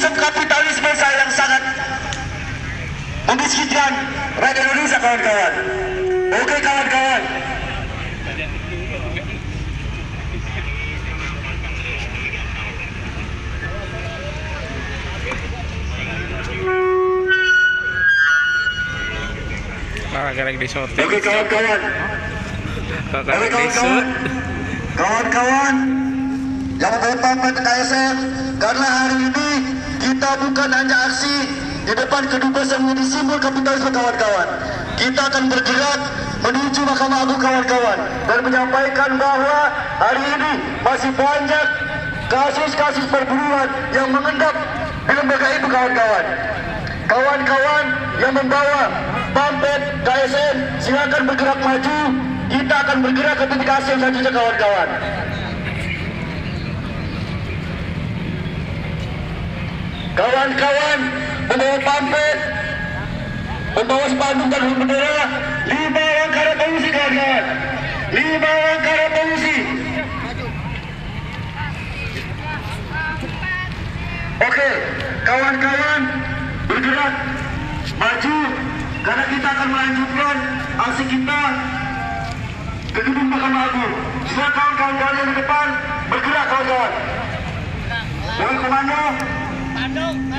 sistem kapitalisme yang sangat memiskinkan rakyat Indonesia, kawan-kawan. Oke, kawan-kawan. Gara-gara disortir. Oke, kawan-kawan. Oke, kawan-kawan. Kawan-kawan yang berpamit KSM, karena hari ini kita bukan hanya aksi di depan kedubes yang menjadi simbol kapitalisme, kawan-kawan. Kita akan bergerak menuju Mahkamah Agung, kawan-kawan, dan menyampaikan bahwa hari ini masih banyak kasus-kasus perburuan yang mengendap di lembaga itu, kawan-kawan. Kawan-kawan yang membawa pamflet KSM, silakan bergerak maju. Kita akan bergerak ke titik aksi selanjutnya, kawan-kawan. Kawan-kawan membawa pamflet, membawa spanduk dan bendera, 5 langkah revolusi, kawan-kawan. 5 langkah revolusi. Oke, kawan-kawan bergerak maju, karena kita akan melanjutkan aksi kita ke gedung Mahkamah Agung. Silakan kawan-kawan yang di depan bergerak, kawan-kawan. Mobil komando,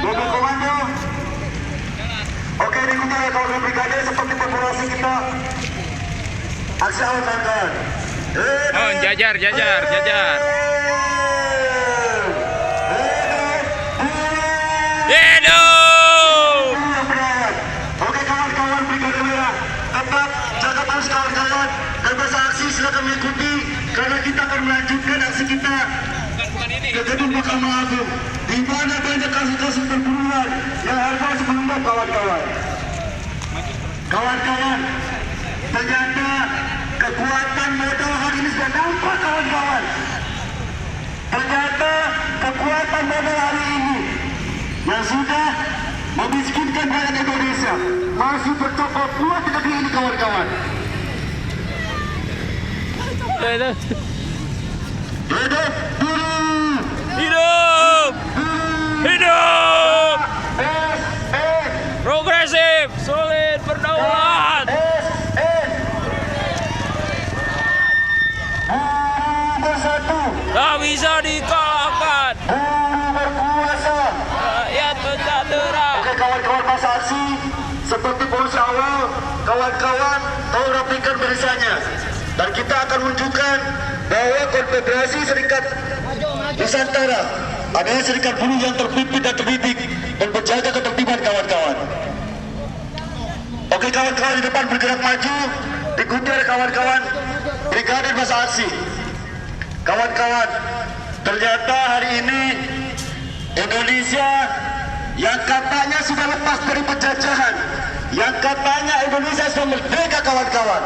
mobil komando. Oke, diikuti oleh kawan brigade seperti formulasi kita. Aksi awal, kawan-kawan. Oh, jajar. Oke, kawan-kawan brigade merah, tetap jaga terus, kawan-kawan, dan masa aksi silakan mengikuti, karena kita akan melanjutkan aksi kita ke gedung Mahkamah Agung, di mana banyak kasus-kasus perburuan yang harus sebelumnya, kawan-kawan. Kawan-kawan, ternyata kekuatan modal hari ini sudah nampak, kawan-kawan. Ternyata kekuatan modal hari ini yang sudah memiskinkan rakyat Indonesia masih bercokol kuat di negeri ini, kawan-kawan. Hidup buruh! Hidup! Progresif, solid, berdaulat. Buruh bersatu, Tak bisa dikalahkan. buruh berkuasa. Rakyat sejahtera. Oke, kawan-kawan, masa aksi seperti polisi awal, kawan-kawan tahu rapikan barisannya, dan kita akan menunjukkan bahwa Konfederasi Serikat Nusantara adalah serikat buruh yang terpimpin dan terdidik dan menjaga ketertiban, kawan-kawan. Oke, kawan-kawan di depan bergerak maju, diikuti oleh kawan-kawan brigade masa aksi. Kawan-kawan, ternyata hari ini Indonesia yang katanya sudah lepas dari penjajahan, yang katanya Indonesia sudah merdeka, kawan-kawan.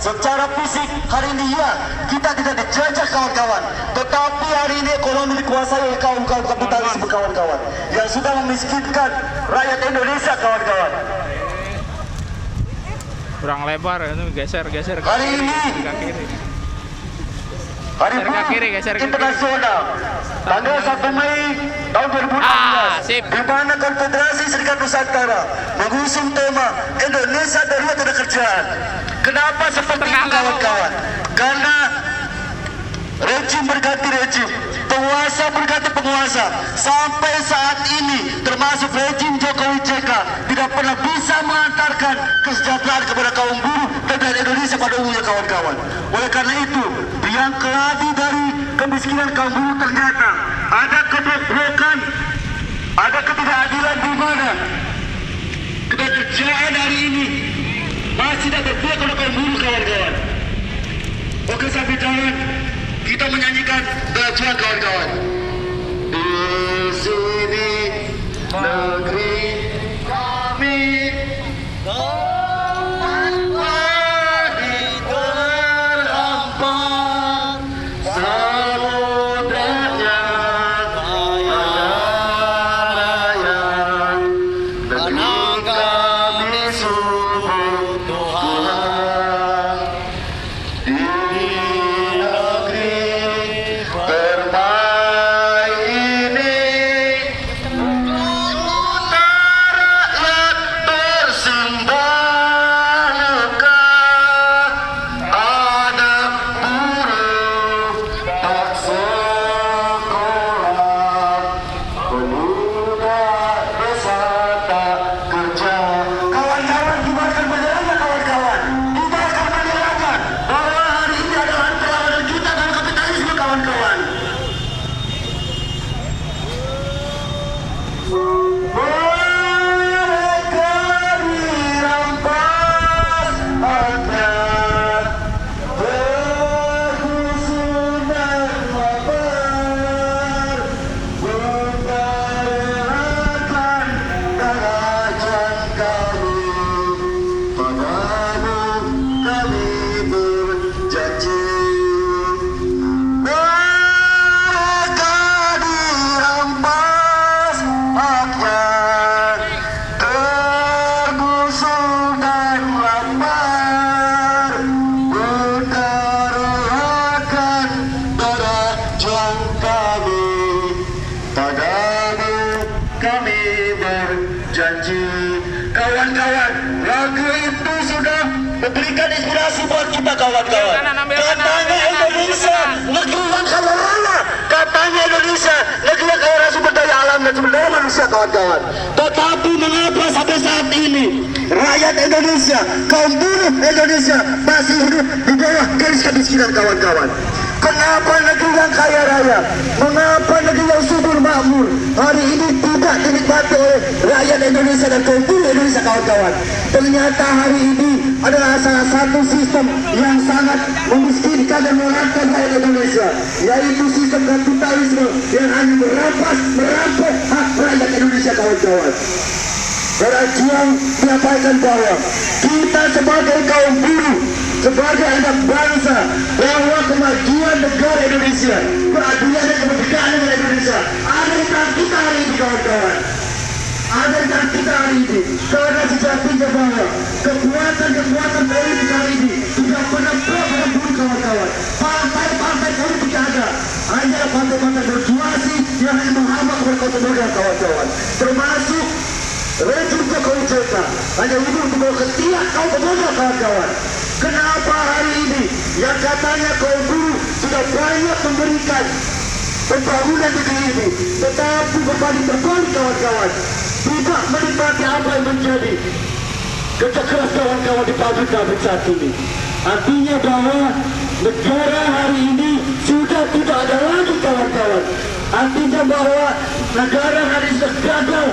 Secara fisik hari ini ya kita tidak dijajah, kawan-kawan, tetapi hari ini ekonomi dikuasai oleh kaum-kaum kapitalisme, kawan-kawan, yang sudah memiskinkan rakyat Indonesia, kawan-kawan. Kurang lebar, itu geser. Hari ini Hari Buruh Internasional tanggal 1 Mei tahun 2016, sip. di mana Konfederasi Serikat Nusantara mengusung tema Indonesia darurat ada kerjaan. Kenapa seperti itu, kawan-kawan? Karena rejim berganti rejim, penguasa berganti penguasa, sampai saat ini termasuk rejim Jokowi JK tidak pernah bisa mengantarkan kesejahteraan kepada kaum buruh dan rakyat Indonesia pada umumnya, kawan-kawan. Oleh karena itu, yang keladi dari kemiskinan kaum buruh ternyata ada kebobrokan, ada ketidakadilan, di mana keterjaan hari ini masih tidak berpihak kepada kaum buruh, kawan-kawan. Oke, sambil jalan kita menyanyikan belajar, kawan-kawan. Di sini negeri kami, hanya Indonesia negeri yang kaya sumber daya alam dan sumber daya manusia kawan-kawan. Tetapi mengapa sampai saat ini rakyat Indonesia, kaum buruh Indonesia masih hidup di bawah garis kemiskinan kawan-kawan? Kenapa negeri yang kaya raya, mengapa negeri yang subur makmur hari ini tidak dinikmati oleh rakyat Indonesia dan kaum buruh Indonesia kawan-kawan? Ternyata hari ini adalah salah satu sistem yang sangat memiskinkan dan merampas rakyat Indonesia, yaitu sistem kapitalisme yang hanya merampok hak rakyat Indonesia kawan-kawan. Yang menyampaikan bahwa kita sebagai kaum buruh, sebagai anak bangsa, bahwa kemajuan negara Indonesia, keadilan dan kemerdekaan negara Indonesia ada di tangan kita hari ini kawan-kawan. Ada di tangan kita hari ini, karena sejatinya bahwa kekuatan politik hari ini sudah pernah buruh kawan-kawan. Partai politik ada, hanya partai-partai berjuasi yang hanya menghambat kepada negara kawan-kawan, termasuk rejim Jokowi JK hanya ini untuk bawa ketiak kaum pemuda kawan-kawan. Kenapa hari ini yang katanya kaum buruh sudah banyak memberikan pembangunan negeri ini, tetapi berbanding terbalik kawan-kawan, tidak menikmati apa yang menjadi kerja keras kawan-kawan di pabrik saat ini? Artinya bahwa negara hari ini sudah tidak ada lagi kawan-kawan. Artinya bahwa negara hari ini sudah gagal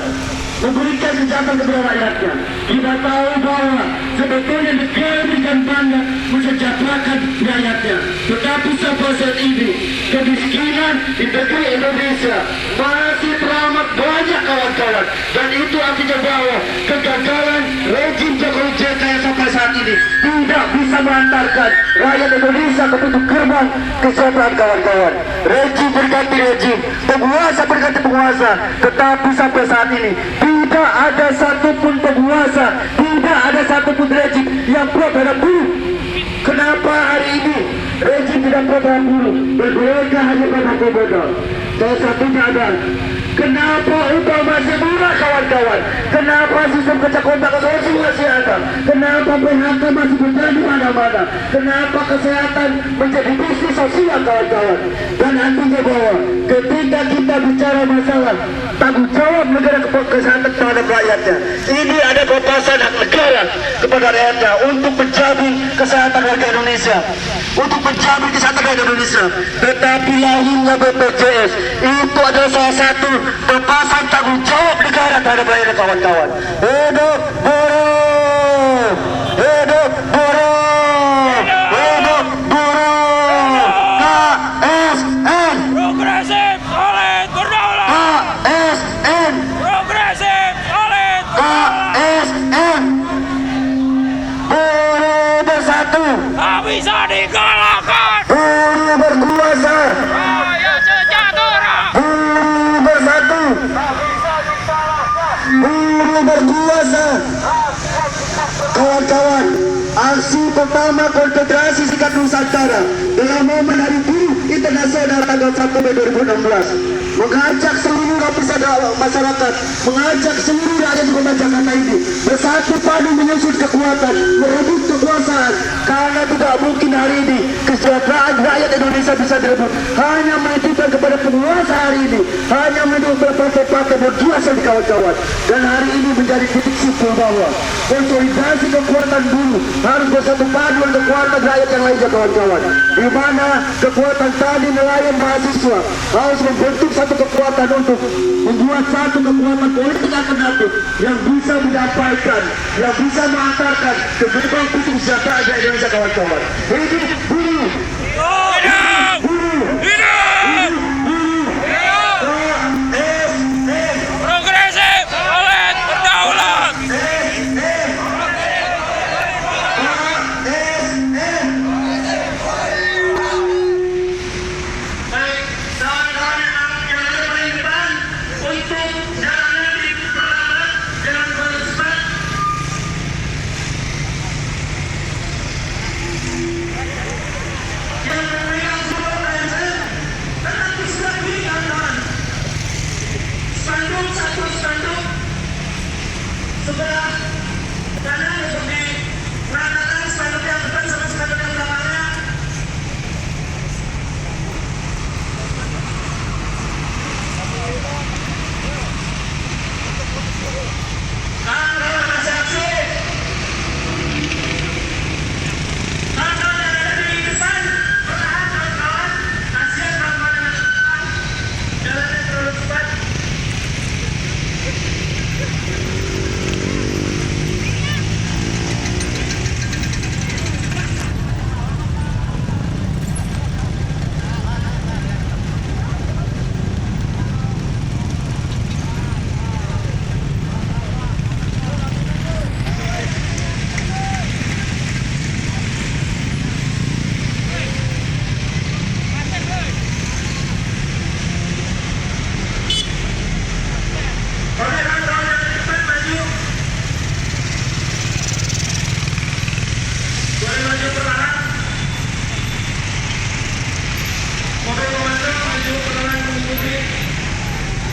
memberikan kesejahteraan kepada rakyatnya. Kita tahu bahwa sebetulnya negara berikan banyak mensejahterakan rakyatnya, tetapi sampai saat ini kemiskinan di negeri Indonesia masih teramat banyak kawan-kawan, dan itu artinya bahwa kegagalan rejim Jokowi JK yang sampai saat ini tidak bisa mengantarkan rakyat Indonesia ke pintu gerbang kesejahteraan kawan-kawan. Rejim berganti rejim, penguasa berganti penguasa, tetapi sampai saat ini tidak ada satupun penguasa, tidak ada satupun rejim yang pro terhadap buruh. Kenapa hari ini rejim tidak pro terhadap buruh? Berbeda hanya pada komodo. Salah satunya adalah kenapa upah masih murah kawan-kawan? Kenapa sistem kerja kontrak masih ada? Kenapa PHK masih berjalan di mana-mana? Kenapa kesehatan menjadi bisnis sosial kawan-kawan? Dan artinya bahwa ketika kita bicara masalah tanggung jawab negara kesehatan terhadap rakyatnya, ini ada pelepasan hak negara kepada rakyatnya untuk menjamin kesehatan warga Indonesia, untuk menjamin kesehatan warga Indonesia. Tetapi lahirnya BPJS itu adalah salah satu pelepasan tanggung jawab negara terhadap rakyat kawan-kawan. Hidup buruh, hidup buruh, hidup buruh. KSN, Progresif solid berdaulat. KSN, Progresif solid berdaulat. KSN, buruh bersatu, Tak bisa dikalahkan. buruh berkuasa, Rakyat sejahtera. buruh bersatu, buruh berkuasa. Kawan-kawan, aksi pertama Konfederasi Serikat Nusantara dalam momen Hari Buruh Internasional tanggal 1 Mei 2016 mengajak seluruh lapisan masyarakat, mengajak seluruh rakyat di kota Jakarta ini bersatu padu menyusut kekuatan, merebut kekuasaan, karena tidak mungkin hari ini kesejahteraan rakyat Indonesia bisa direbut hanya menitipkan kepada penguasa hari ini, hanya menitipkan partai-partai berjuasa di kawan-kawan. Dan hari ini menjadi titik simpul bahwa konsolidasi kekuatan buruh harus bersatu padu dengan kekuatan rakyat yang lainnya kawan-kawan, di mana kekuatan tani, nelayan, mahasiswa harus membentuk satu kekuatan untuk membuat satu kekuatan politik alternatif yang bisa menyampaikan, yang bisa mengantarkan ke gerbang pintu kesejahteraan di Indonesia kawan-kawan. Hidup buruh, Hidup! buruh, Hidup! buruh. KSN, Progresif solid berdaulat. Baik, kawan-kawan yang ada paling depan untuk jalanan di perlahan dengan cepat.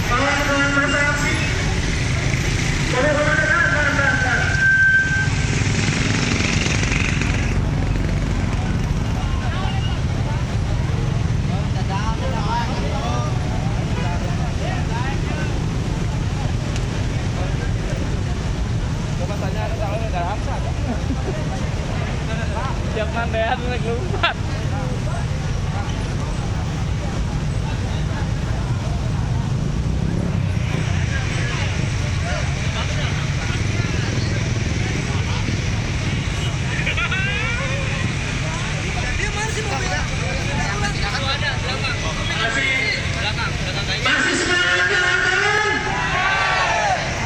Kawan-kawan masa aksi. Kawan-kawan tahan. Siap mandean lagi lompat. Masih semangat kawan-kawan.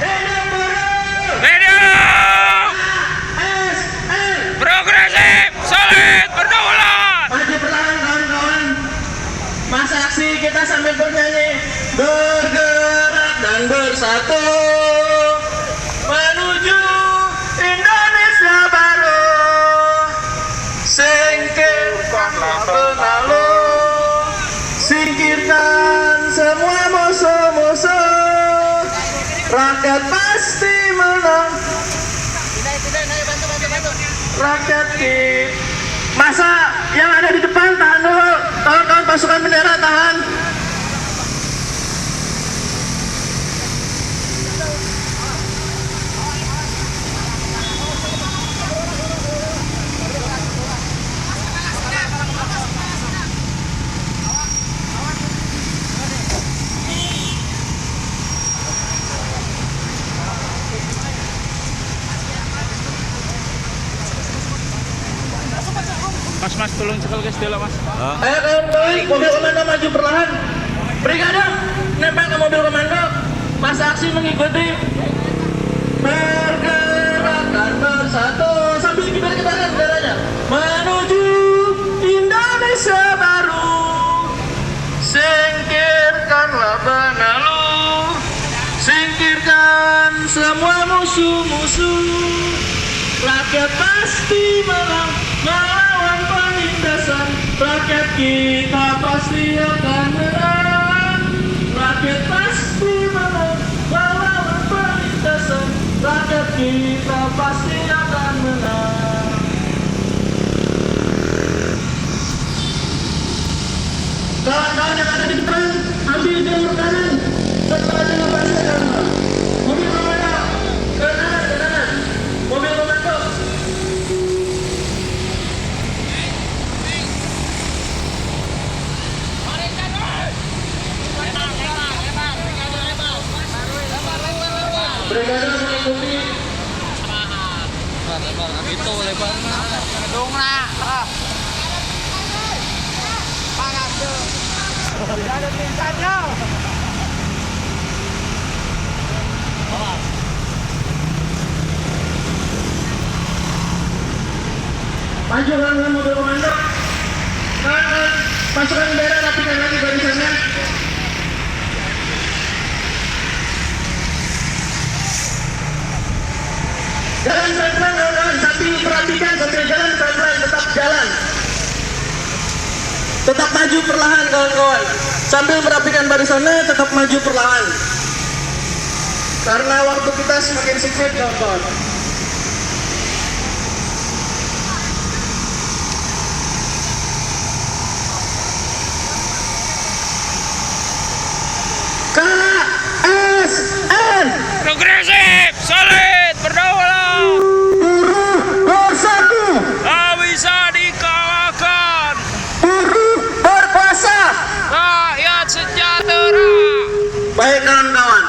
Hidup buruh. Hidup ASN. progresif, solid, berdaulat. Maju perlahan kawan-kawan. Masa aksi kita sambil bernyanyi. Bergerak dan bersatu menuju Indonesia baru. Singkirkanlah penalu, singkirkan semua musuh-musuh. Rakyat pasti menang. Rakyat di masa yang ada di depan tahan dulu. Kawan-kawan pasukan bendera tahan. Mas, tolong cekal guys dulu mas. Ayo kawan-kawan, mobil komando maju perlahan. Brigade, nempel ke mobil komando. Masa aksi mengikuti. Bergerak dan bersatu sambil kibar-kibarkan benderanya. Menuju Indonesia baru. Singkirkanlah penalu, singkirkan semua musuh-musuh. Rakyat pasti menang melawan penindasan. Rakyat kita pasti akan menang. Rakyat pasti menang melawan penindasan. Rakyat kita pasti akan menang. Kawan-kawan yang ada di depan, ambil jalur kanan. Setelah jalur kanan, mobil komando ke kanan. Mobil komando. Brigade mengikuti. Itu lebar. Dong lah. Panas tuh. Tidak ada tingkatnya. Maju kawan mobil komando. Kawan pasukan bendera rapikan lagi barisannya. Jalan pelan-pelan kawan-kawan, sambil perhatikan sambil jalan pelan-pelan, tetap jalan. Tetap maju perlahan kawan-kawan. Sambil merapikan barisannya, tetap maju perlahan. Karena waktu kita semakin sempit kawan-kawan. KSN Progresif, solid, berdaulat. buruh bersatu, Tak bisa dikalahkan. buruh berkuasa. Rakyat sejahtera. Baik kawan-kawan,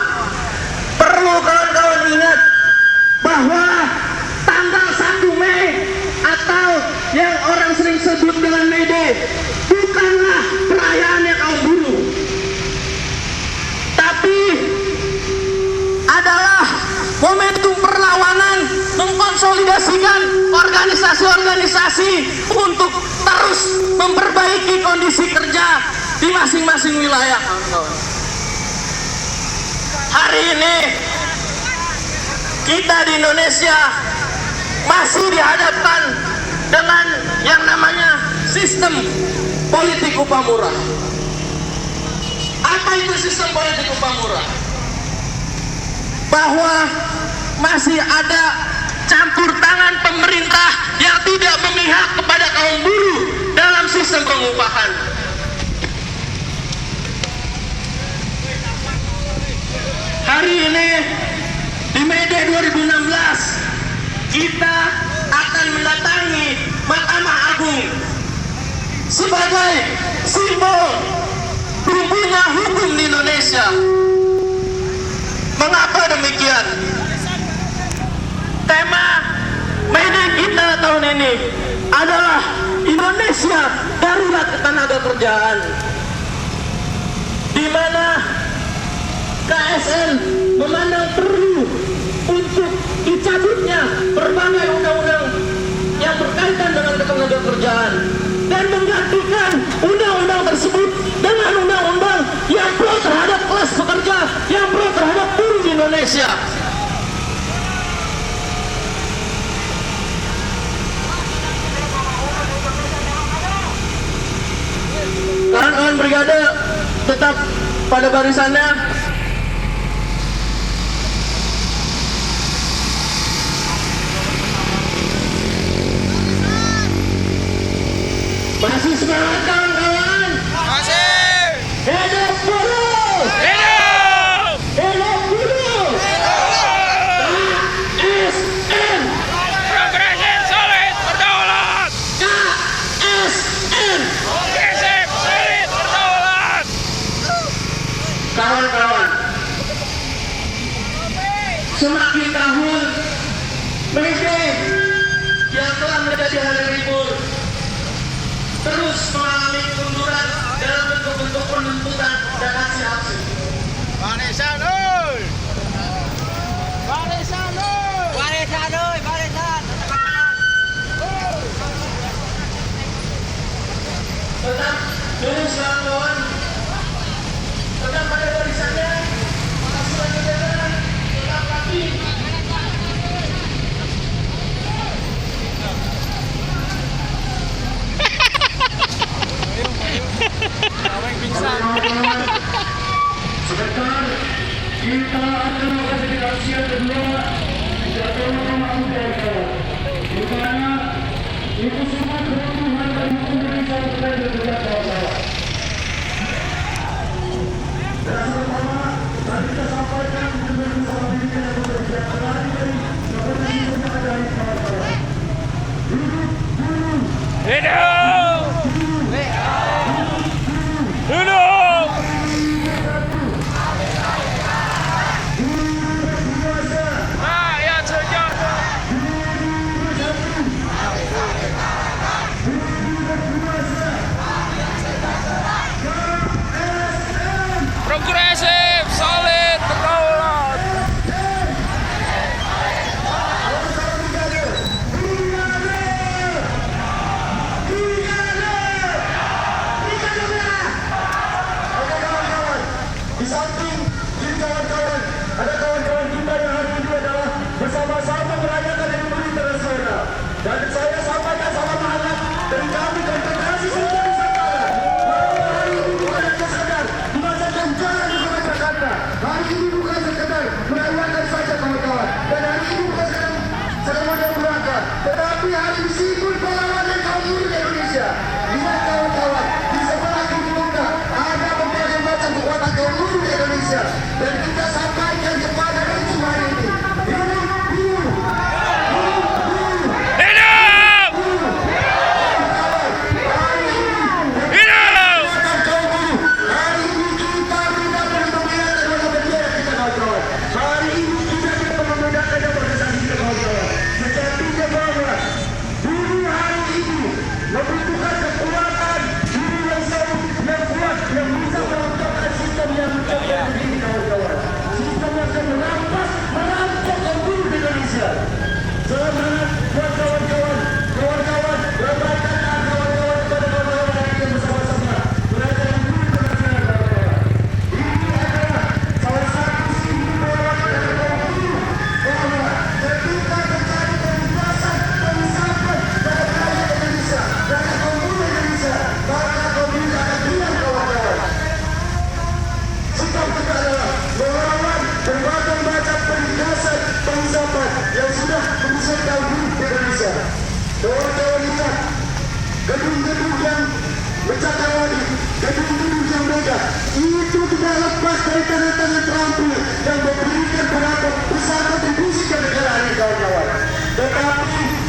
perlu kawan-kawan ingat bahwa tanggal 1 Mei atau yang orang sering sebut dengan May Day bukanlah perayaannya kaum buruh, tapi adalah momentum perlawanan mengkonsolidasikan organisasi-organisasi untuk terus memperbaiki kondisi kerja di masing-masing wilayah. Hari ini kita di Indonesia masih dihadapkan dengan yang namanya sistem politik upah murah. Apa itu sistem politik upah murah? Bahwa masih ada campur tangan pemerintah yang tidak memihak kepada kaum buruh dalam sistem pengupahan. Hari ini di Mei Day 2016 kita akan mendatangi Mahkamah Agung sebagai simbol tumbuhnya hukum di Indonesia. Mengapa demikian? Tema Mei Day kita tahun ini adalah Indonesia Darurat Ketenaga Kerjaan, di mana KSN memandang perlu untuk dicabutnya berbagai undang-undang yang berkaitan dengan ketenaga kerjaan dan menggantikan undang-undang tersebut dengan undang-undang yang pro terhadap kelas pekerja, yang pro terhadap buruh di Indonesia. Kawan-kawan brigade tetap pada barisannya. Masih semangat kawan-kawan? Masih. Hidup buruh! Hidup. Hidup buruh! KSN! Progresif solid berdaulat. KSN! Progresif solid berdaulat. Kawan-kawan, semakin tahun Mei Day yang telah menjadi hari libur terus mengalami kemunduran dalam bentuk-bentuk penuntutan dan aksi-aksi. Barisan oi. Barisan oi. Barisan oi, barisan. Tetap terus kawan-kawan, tetap pada barisannya. Pasukan negara tetap lagi. Sebentar kita akan klasifikasi yang kedua jadwal Mahkamah Agung, di mana itu semua kebutuhan dan hukum Indonesia terkait dengan kawan-kawan. Dan pertama tadi kita sampaikan dengan bersama diri yang bekerja kembali dari seperti yang ada di kawan-kawan. Hidup buruh. Hidup. Hidup. Rakyat sejahtera.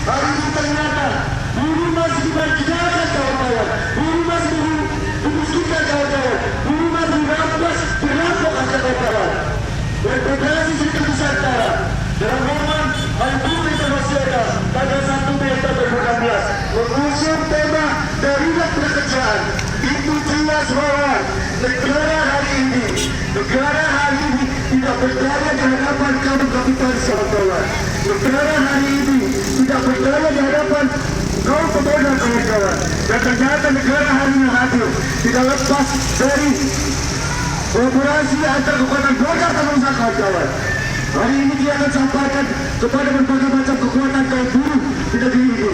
hari ini ternyata buruh masih dimarginalkan kawan-kawan, buruh masih dimiskinkan kawan-kawan, buruh masih dirampok kawan-kawan. Berfederasi Serikat Nusantara dalam momen Hari Buruh Internasional tanggal 1 Mei 2016 mengusung tema darurat pekerjaan. Itu jelas bahwa negara hari ini tidak berdaya di hadapan kaum kapitalis kawan-kawan. Negara hari ini tidak berdaya di hadapan kaum pemodal kawan-kawan. Dan ternyata negara hari ini hadir tidak lepas dari kolaborasi antar kekuatan golkar dan usaha kawan-kawan. Hari ini dia akan sampaikan kepada berbagai macam kekuatan kaum buruh di negeri ini.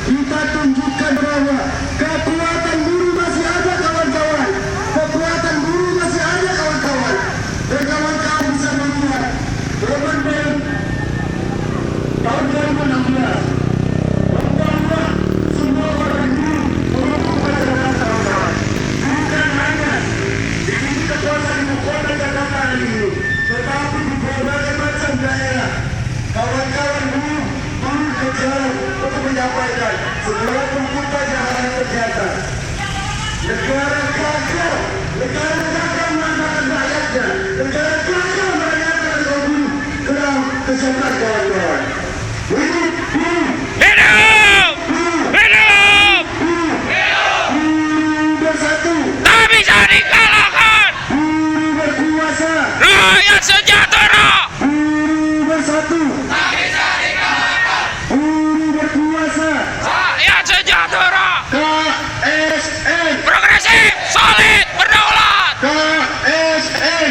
Kita tunjukkan bahwa kekuatan buruh masih ada kawan-kawan. Kekuatan buruh masih ada kawan-kawan. Dan kawan-kawan bisa melihat momen tahun 2016 bahwa semua orang buruh merupakan pada kawan-kawan. Bukan hanya di kekuasaan ibu kota Jakarta hari ini, tetapi di berbagai macam daerah kawan-kawan buruh turun ke jalan untuk menyampaikan segala tuntutan yang harus ternyata negara gagal mengandalkan rakyatnya, negara gagal merayakan kaum buruh ke dalam kesehatan kawan-kawan. Hidup buruh, Hidup! Hidup! buruh bersatu, Tak bisa dikalahkan! buruh berkuasa, Rakyat sejahtera! buruh bersatu, Tak bisa dikalahkan! buruh berkuasa. Rakyat sejahtera! KSN, Progresif, solid, berdaulat! KSN,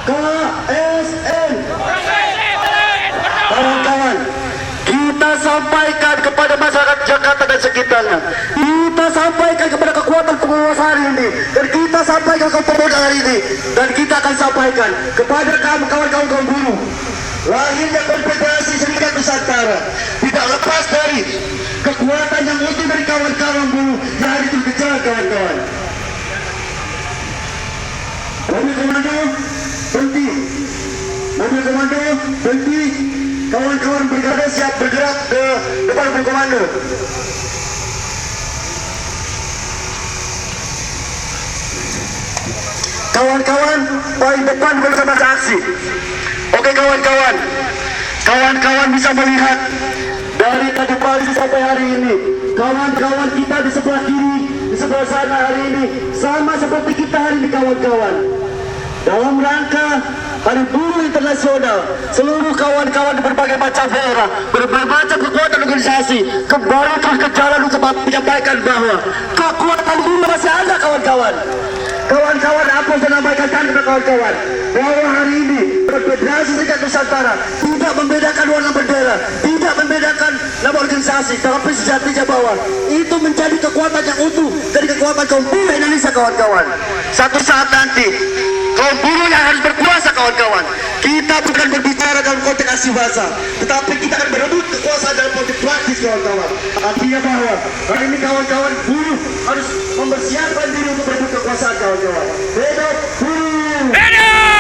KSN. Progresif, solid, berdaulat! Kawan-kawan, kita sampaikan kepada masyarakat Jakarta dan sekitarnya. Kita sampaikan kepada kekuatan penguasa hari ini. Dan kita sampaikan ke pemuda hari ini. Dan kita akan sampaikan kepada kawan-kawan kaum buruh. Lahirnya Konfederasi Serikat Nusantara tidak lepas dari kekuatan yang utuh dari kawan-kawan buruh yang hari itu kejar kawan-kawan. Mobil komando berhenti. Mobil komando berhenti. Kawan-kawan brigade siap bergerak ke depan mobil komando. Kawan-kawan paling depan bersama aksi. Oke kawan-kawan, kawan-kawan bisa melihat dari tadi pagi sampai hari ini, kawan-kawan kita di sebelah kiri, di sebelah sana hari ini sama seperti kita hari ini kawan-kawan. Dalam rangka Hari Buruh Internasional, seluruh kawan-kawan di berbagai macam daerah, berbagai macam kekuatan organisasi kembali terus ke jalan untuk menyampaikan bahwa kekuatan buruh masih ada kawan-kawan. Kawan-kawan, apa saya sampaikan kepada kawan-kawan bahwa hari ini Konfederasi Serikat Nusantara tidak membedakan warna bendera, tidak membedakan nama organisasi, tapi sejatinya bahwa itu menjadi kekuatan yang utuh dari kekuatan kaum buruh Indonesia kawan-kawan. Satu saat nanti kaum buruh yang harus berkuasa kawan-kawan. Kita bukan berbicara dalam konteks aksi bahasa, tetapi kita akan berebut kekuasaan dalam konteks praktis kawan-kawan. Artinya bahwa hari ini kawan-kawan buruh harus mempersiapkan diri untuk berebut kekuasaan kawan-kawan. Hidup buruh! Hidup!